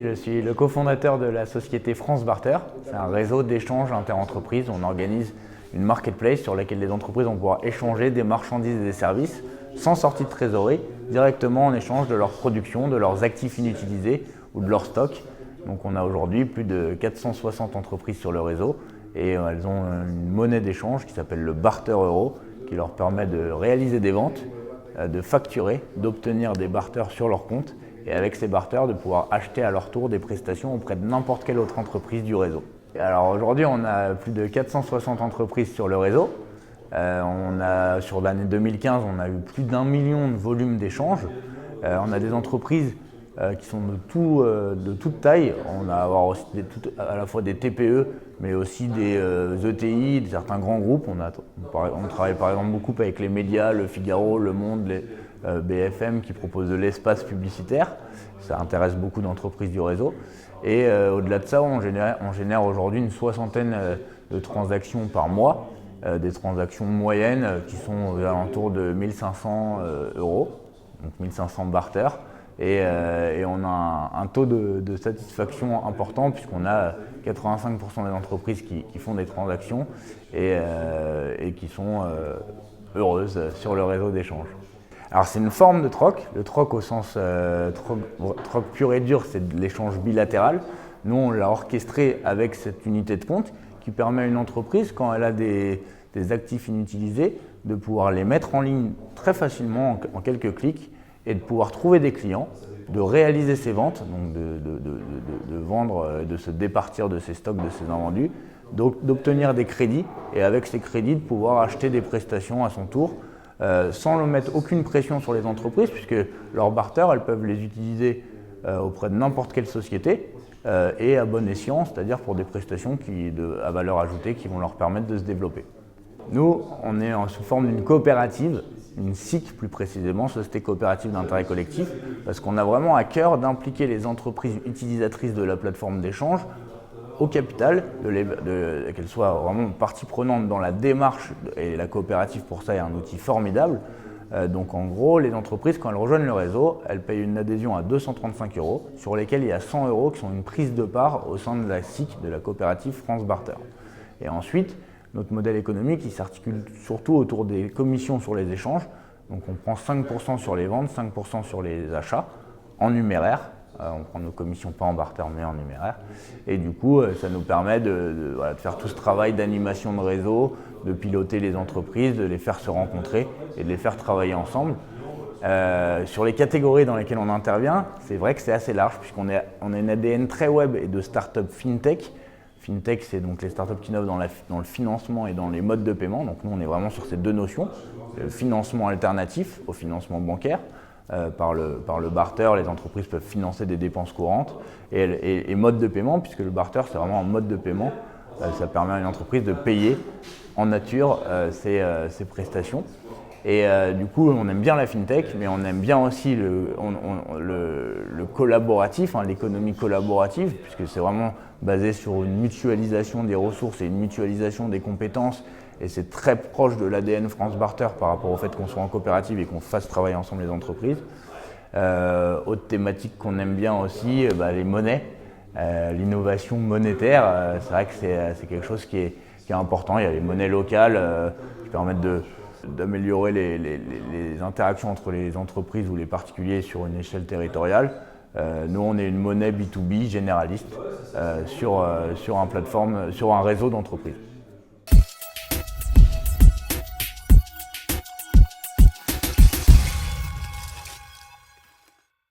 Je suis le cofondateur de la société France Barter. C'est un réseau d'échanges interentreprises. On organise une marketplace sur laquelle les entreprises vont pouvoir échanger des marchandises et des services sans sortie de trésorerie, directement en échange de leur production, de leurs actifs inutilisés ou de leur stock. Donc on a aujourd'hui plus de 460 entreprises sur le réseau et elles ont une monnaie d'échange qui s'appelle le Barter Euro qui leur permet de réaliser des ventes, de facturer, d'obtenir des barters sur leur compte et avec ces barters de pouvoir acheter à leur tour des prestations auprès de n'importe quelle autre entreprise du réseau. Et alors aujourd'hui on a plus de 460 entreprises sur le réseau. Sur l'année 2015 on a eu plus d'1 million de volumes d'échanges. On a des entreprises qui sont de toute taille. On va avoir aussi à la fois des TPE mais aussi des ETI, certains grands groupes. On travaille par exemple beaucoup avec les médias, le Figaro, Le Monde, les BFM qui proposent de l'espace publicitaire. Ça intéresse beaucoup d'entreprises du réseau. Et au-delà de ça, on génère aujourd'hui une soixantaine de transactions par mois, des transactions moyennes qui sont aux alentours de 1500 euros, donc 1500 barters. Et on a un taux de satisfaction important puisqu'on a 85% des entreprises qui font des transactions et qui sont heureuses sur le réseau d'échange. Alors c'est une forme de troc. Le troc au sens troc pur et dur, c'est de l'échange bilatéral. Nous, on l'a orchestré avec cette unité de compte qui permet à une entreprise, quand elle a des actifs inutilisés, de pouvoir les mettre en ligne très facilement en quelques clics et de pouvoir trouver des clients, de réaliser ses ventes, donc de vendre, de se départir de ses stocks, de ses invendus, d'obtenir des crédits et avec ces crédits de pouvoir acheter des prestations à son tour sans ne mettre aucune pression sur les entreprises puisque leurs barters, elles peuvent les utiliser auprès de n'importe quelle société et à bon escient, c'est-à-dire pour des prestations à valeur ajoutée qui vont leur permettre de se développer. Nous, on est sous forme d'une coopérative, une SIC plus précisément, Société Coopérative d'Intérêt Collectif, parce qu'on a vraiment à cœur d'impliquer les entreprises utilisatrices de la plateforme d'échange au capital, qu'elles soient vraiment partie prenante dans la démarche, et la coopérative pour ça est un outil formidable. Donc en gros, les entreprises, quand elles rejoignent le réseau, elles payent une adhésion à 235 €, sur lesquels il y a 100 € qui sont une prise de part au sein de la SIC, de la coopérative France Barter. Et ensuite, notre modèle économique il s'articule surtout autour des commissions sur les échanges. Donc on prend 5% sur les ventes, 5% sur les achats en numéraire. On prend nos commissions pas en barter mais en numéraire. Et du coup, ça nous permet de faire tout ce travail d'animation de réseau, de piloter les entreprises, de les faire se rencontrer et de les faire travailler ensemble. Sur les catégories dans lesquelles on intervient, c'est vrai que c'est assez large puisqu'on a une ADN très web et de start-up fintech. Fintech, c'est donc les startups qui innovent dans le financement et dans les modes de paiement. Donc nous, on est vraiment sur ces deux notions. Le financement alternatif au financement bancaire. Par le barter, les entreprises peuvent financer des dépenses courantes et mode de paiement, puisque le barter, c'est vraiment un mode de paiement. Ça permet à une entreprise de payer en nature ses prestations. Et du coup, on aime bien la fintech, mais on aime bien aussi le collaboratif, l'économie collaborative, puisque c'est vraiment basé sur une mutualisation des ressources et une mutualisation des compétences. Et c'est très proche de l'ADN France Barter par rapport au fait qu'on soit en coopérative et qu'on fasse travailler ensemble les entreprises. Autre thématique qu'on aime bien aussi, les monnaies, l'innovation monétaire. C'est vrai que c'est quelque chose qui est important. Il y a les monnaies locales qui permettent d'améliorer les interactions entre les entreprises ou les particuliers sur une échelle territoriale. Nous, on est une monnaie B2B généraliste sur un réseau d'entreprises.